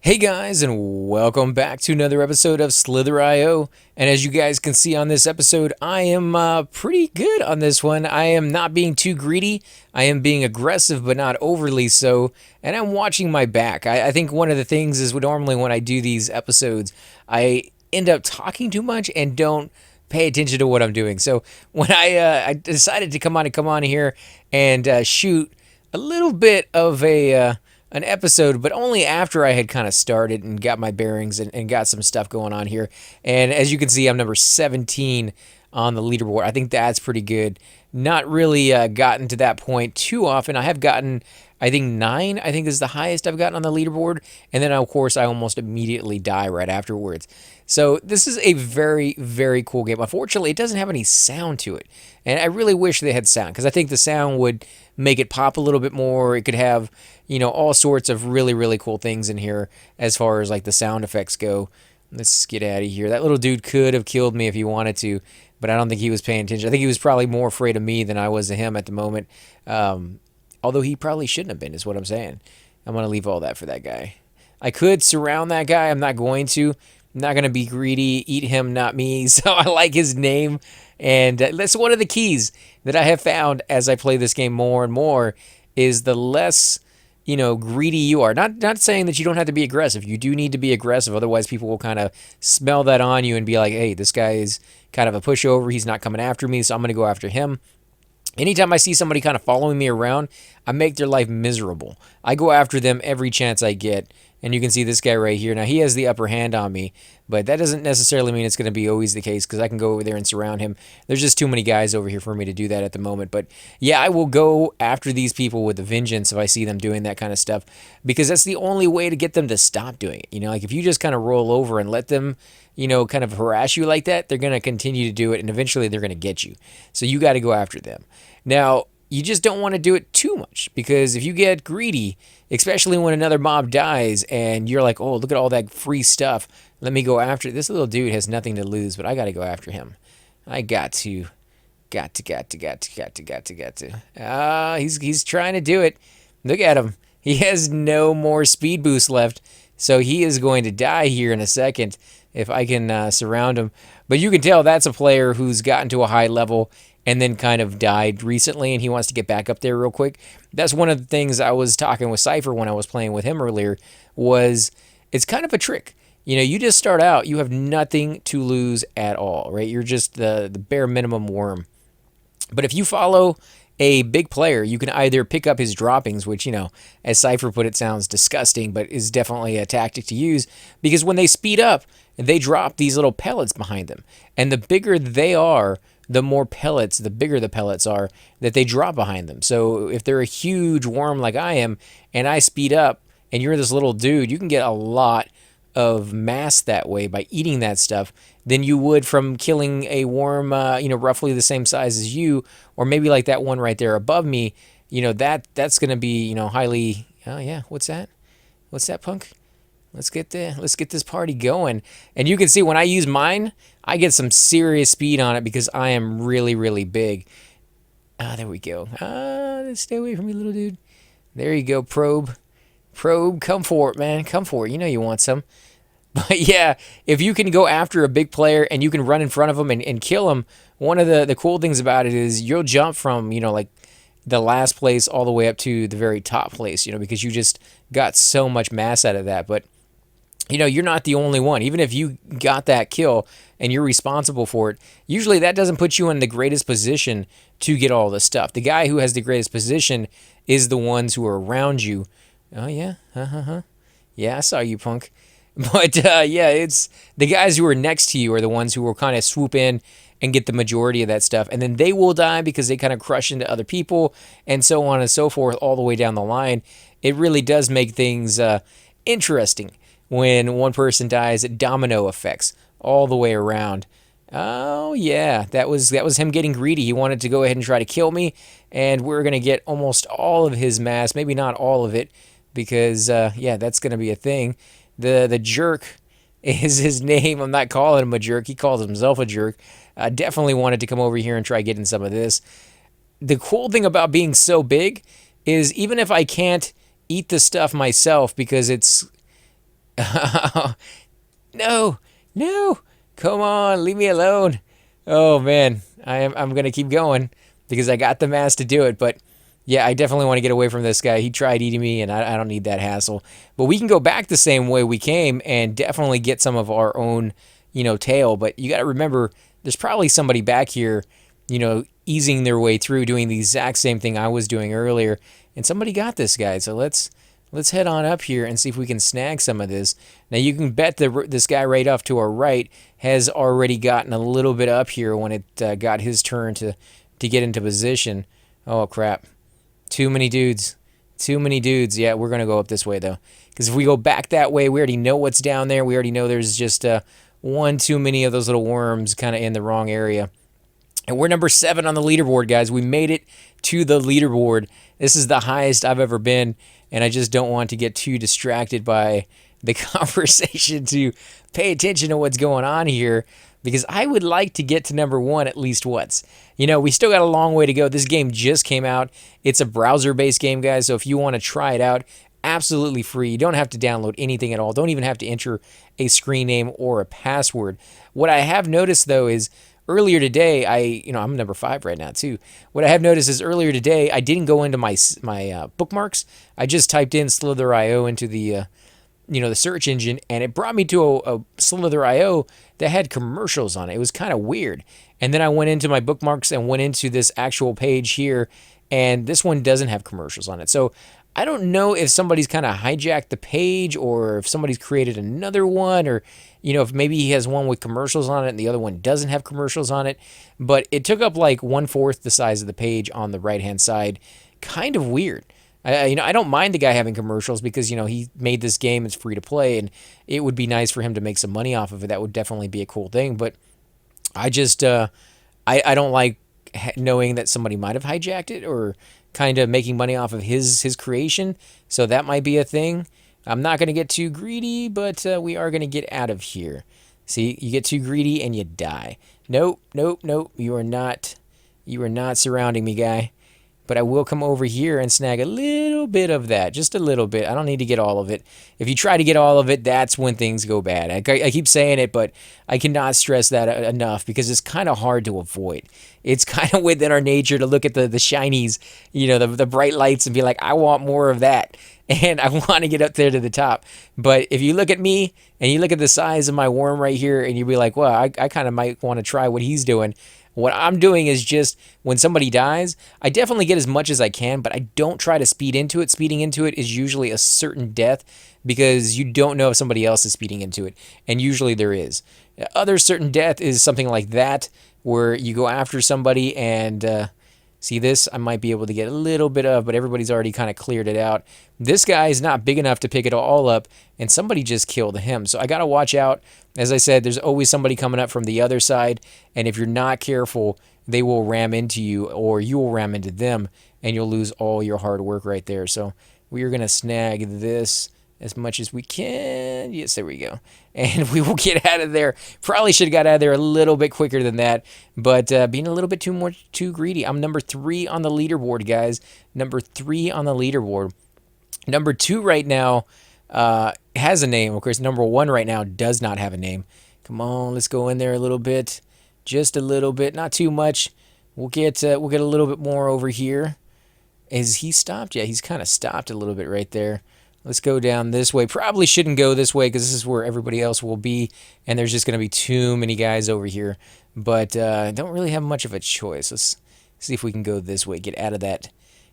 Hey guys, and welcome back to another episode of Slither.io. And as you guys can see on this episode, I am pretty good on this one. I am not being too greedy. I am being aggressive, but not overly so. And I'm watching my back. I think one of the things is normally when I do these episodes, I end up talking too much and don't pay attention to what I'm doing. So when I decided to come on here and shoot a little bit of an episode, but only after I had kind of started and got my bearings and got some stuff going on here. And as you can see, I'm number 17 on the leaderboard. I think that's pretty good. Not really gotten to that point too often. I have gotten, I think, 9, I think is the highest I've gotten on the leaderboard. And then, of course, I almost immediately die right afterwards. So this is a very, very cool game. Unfortunately, it doesn't have any sound to it. And I really wish they had sound, because I think the sound would make it pop a little bit more. It could have, all sorts of really, really cool things in here as far as like the sound effects go. Let's get out of here. That little dude could have killed me if he wanted to, but I don't think he was paying attention. I think he was probably more afraid of me than I was of him at the moment. Although he probably shouldn't have been, is what I'm saying. I'm going to leave all that for that guy. I could surround that guy. I'm not going to. I'm not going to be greedy. Eat him, not me. So I like his name. And that's one of the keys that I have found as I play this game more and more is the less, greedy you are. Not saying that you don't have to be aggressive. You do need to be aggressive. Otherwise, people will kind of smell that on you and be like, hey, this guy is kind of a pushover. He's not coming after me, so I'm going to go after him. Anytime I see somebody kind of following me around, I make their life miserable. I go after them every chance I get. And you can see this guy right here. Now, he has the upper hand on me, but that doesn't necessarily mean it's going to be always the case because I can go over there and surround him. There's just too many guys over here for me to do that at the moment. But yeah, I will go after these people with a vengeance if I see them doing that kind of stuff because that's the only way to get them to stop doing it. Like if you just kind of roll over and let them, kind of harass you like that, they're going to continue to do it and eventually they're going to get you. So you got to go after them. Now, you just don't want to do it too much because if you get greedy, especially when another mob dies and you're like, oh, look at all that free stuff. Let me go after it. This little dude has nothing to lose, but I got to go after him. I got to. He's trying to do it. Look at him. He has no more speed boost left, so he is going to die here in a second if I can surround him. But you can tell that's a player who's gotten to a high level and then kind of died recently, and he wants to get back up there real quick. That's one of the things I was talking with Cypher when I was playing with him earlier, was it's kind of a trick. You just start out, you have nothing to lose at all, right? You're just the bare minimum worm. But if you follow a big player, you can either pick up his droppings, which, as Cypher put it, sounds disgusting, but is definitely a tactic to use, because when they speed up, they drop these little pellets behind them. And the bigger they are, the more pellets, the bigger the pellets are that they drop behind them. So if they're a huge worm like I am, and I speed up, and you're this little dude, you can get a lot of mass that way by eating that stuff than you would from killing a worm, roughly the same size as you, or maybe like that one right there above me. That's going to be, highly. Oh yeah, what's that? What's that, punk? Let's get this party going. And you can see when I use mine, I get some serious speed on it because I am really, really big. There we go. Stay away from me, little dude. There you go, probe. Probe, come for it, man. Come for it. You want some. But yeah, if you can go after a big player and you can run in front of them and kill them, one of the cool things about it is you'll jump from, like the last place all the way up to the very top place, because you just got so much mass out of that. But you're not the only one. Even if you got that kill and you're responsible for it, usually that doesn't put you in the greatest position to get all the stuff. The guy who has the greatest position is the ones who are around you. Oh, yeah? Yeah, I saw you, punk. But, yeah, it's the guys who are next to you are the ones who will kind of swoop in and get the majority of that stuff. And then they will die because they kind of crush into other people and so on and so forth all the way down the line. It really does make things interesting. When one person dies, domino effects all the way around. Oh yeah, that was him getting greedy. He wanted to go ahead and try to kill me, and we're gonna get almost all of his mass, maybe not all of it, because that's gonna be a thing. The jerk is his name. I'm not calling him a jerk. He calls himself a jerk. Definitely wanted to come over here and try getting some of this. The cool thing about being so big is even if I can't eat the stuff myself because it's No, no, come on, leave me alone. Oh man, I'm gonna keep going because I got the mass to do it. But yeah, I definitely want to get away from this guy. He tried eating me, and I don't need that hassle. But we can go back the same way we came and definitely get some of our own, tail. But you got to remember, there's probably somebody back here, easing their way through, doing the exact same thing I was doing earlier, and somebody got this guy. So let's head on up here and see if we can snag some of this. Now you can bet this guy right off to our right has already gotten a little bit up here when it got his turn to get into position. Oh crap. Too many dudes. Too many dudes. Yeah, we're going to go up this way, though. Because if we go back that way, we already know what's down there. We already know there's just one too many of those little worms kind of in the wrong area. And we're number 7 on the leaderboard, guys. We made it to the leaderboard. This is the highest I've ever been, and I just don't want to get too distracted by the conversation to pay attention to what's going on here, because I would like to get to number 1 at least once. We still got a long way to go. This game just came out. It's a browser-based game, guys, so if you want to try it out, absolutely free. You don't have to download anything at all. Don't even have to enter a screen name or a password. What I have noticed, though, is earlier today, I'm number 5 right now too. What I have noticed is earlier today, I didn't go into my bookmarks. I just typed in Slither.io into the the search engine, and it brought me to a Slither.io that had commercials on it. It was kind of weird. And then I went into my bookmarks and went into this actual page here, and this one doesn't have commercials on it. So I don't know if somebody's kind of hijacked the page, or if somebody's created another one, or if maybe he has one with commercials on it and the other one doesn't have commercials on it. But it took up like 1/4 the size of the page on the right hand side. Kind of weird. I don't mind the guy having commercials because he made this game. It's free to play, and it would be nice for him to make some money off of it. That would definitely be a cool thing. But I just I don't like knowing that somebody might have hijacked it or kind of making money off of his creation. So that might be a thing. I'm not going to get too greedy, but we are going to get out of here. See, you get too greedy and you die. Nope, nope, nope. You are not surrounding me, guy. But I will come over here and snag a little bit of that, just a little bit. I don't need to get all of it. If you try to get all of it, that's when things go bad. I keep saying it, but I cannot stress that enough because it's kind of hard to avoid. It's kind of within our nature to look at the shinies, the bright lights, and be like, I want more of that. And I want to get up there to the top. But if you look at me and you look at the size of my worm right here, and you be like, well, I kind of might want to try what he's doing. What I'm doing is just when somebody dies, I definitely get as much as I can, but I don't try to speed into it. Speeding into it is usually a certain death because you don't know if somebody else is speeding into it, and usually there is. Other certain death is something like that where you go after somebody and see this, I might be able to get a little bit of, but everybody's already kind of cleared it out. This guy is not big enough to pick it all up, and somebody just killed him. So I got to watch out. As I said, there's always somebody coming up from the other side, and if you're not careful, they will ram into you, or you will ram into them, and you'll lose all your hard work right there. So we are going to snag this as much as we can. Yes, there we go. And we will get out of there. Probably should have got out of there a little bit quicker than that, but being a little bit too greedy. I'm number 3 on the leaderboard, guys. Number 3 on the leaderboard. Number 2 right now has a name. Of course, number 1 right now does not have a name. Come on, let's go in there a little bit. Just a little bit, not too much. We'll get a little bit more over here. Is he stopped? Yeah, he's kind of stopped a little bit right there. Let's go down this way. Probably shouldn't go this way because this is where everybody else will be, and there's just going to be too many guys over here. But I don't really have much of a choice. Let's see if we can go this way. Get out of that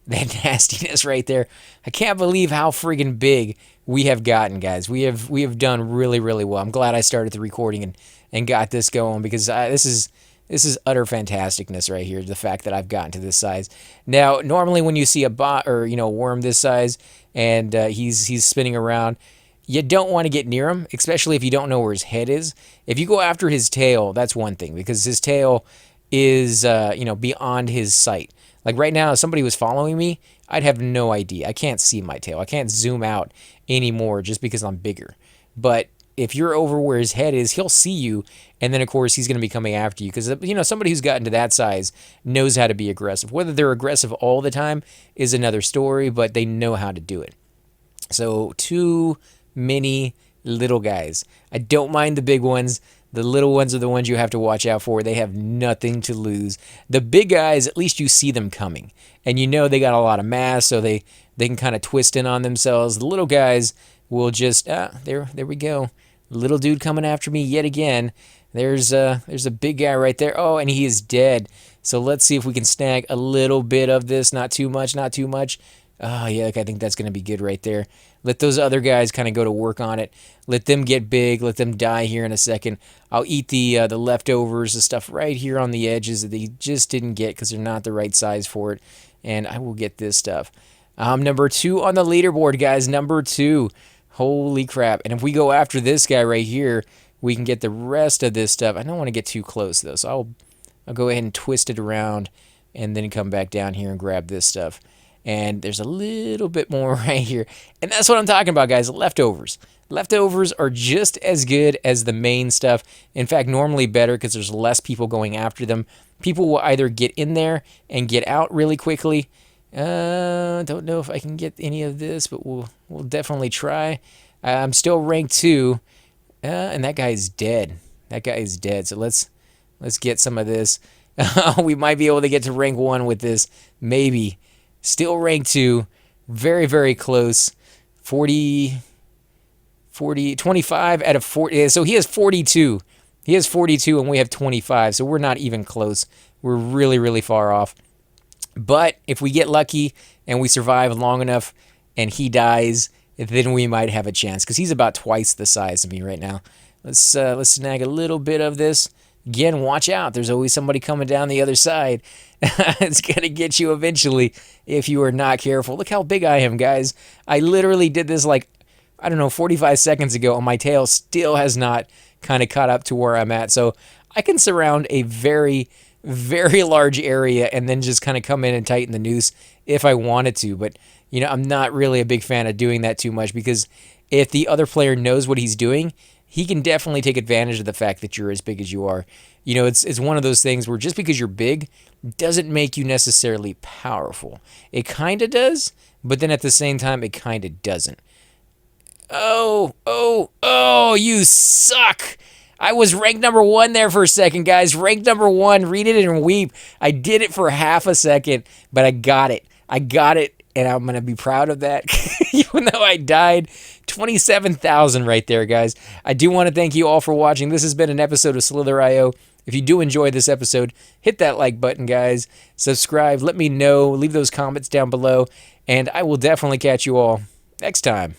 nastiness right there. I can't believe how friggin' big we have gotten, guys. We have done really, really well. I'm glad I started the recording and got this going because this is utter fantasticness right here, the fact that I've gotten to this size. Now, normally when you see a bot or a worm this size and he's spinning around, you don't want to get near him, especially if you don't know where his head is. If you go after his tail, that's one thing because his tail is beyond his sight. Like right now, if somebody was following me, I'd have no idea. I can't see my tail. I can't zoom out anymore just because I'm bigger. But if you're over where his head is, he'll see you, and then of course he's going to be coming after you because somebody who's gotten to that size knows how to be aggressive. Whether they're aggressive all the time is another story, but they know how to do it. So too many little guys. I don't mind the big ones. The little ones are the ones you have to watch out for. They have nothing to lose. The big guys, at least you see them coming. And you know they got a lot of mass, so they can kind of twist in on themselves. The little guys will just, there we go. Little dude coming after me yet again. There's a big guy right there. Oh, and he is dead. So let's see if we can snag a little bit of this. Not too much, not too much. Oh, yeah, I think that's going to be good right there. Let those other guys kind of go to work on it. Let them get big. Let them die here in a second. I'll eat the leftovers, the stuff right here on the edges that they just didn't get because they're not the right size for it. And I will get this stuff. Number 2 on the leaderboard, guys. Number 2. Holy crap. And if we go after this guy right here, we can get the rest of this stuff. I don't want to get too close, though, so I'll go ahead and twist it around and then come back down here and grab this stuff. And there's a little bit more right here. And that's what I'm talking about, guys. Leftovers. Leftovers are just as good as the main stuff. In fact, normally better because there's less people going after them. People will either get in there and get out really quickly. Don't know if I can get any of this, but we'll definitely try. I'm still rank 2. And that guy is dead. That guy is dead. So let's get some of this. We might be able to get to rank 1 with this. Maybe. Still rank 2. Very, very close. 25 out of 40. So he has 42. He has 42 and we have 25. So we're not even close. We're really, really far off. But if we get lucky and we survive long enough and he dies, then we might have a chance because he's about twice the size of me right now. Let's snag a little bit of this. Again, watch out. There's always somebody coming down the other side. It's going to get you eventually if you are not careful. Look how big I am, guys. I literally did this 45 seconds ago, and my tail still has not kind of caught up to where I'm at. So I can surround a very, very large area and then just kind of come in and tighten the noose if I wanted to. But, I'm not really a big fan of doing that too much because if the other player knows what he's doing, he can definitely take advantage of the fact that you're as big as you are. It's one of those things where just because you're big doesn't make you necessarily powerful. It kind of does, but then at the same time, it kind of doesn't. Oh, you suck. I was ranked number 1 there for a second, guys. Ranked number 1. Read it and weep. I did it for half a second, but I got it. And I'm going to be proud of that, even though I died. 27,000 right there, guys. I do want to thank you all for watching. This has been an episode of Slither.io. If you do enjoy this episode, hit that like button, guys. Subscribe. Let me know. Leave those comments down below. And I will definitely catch you all next time.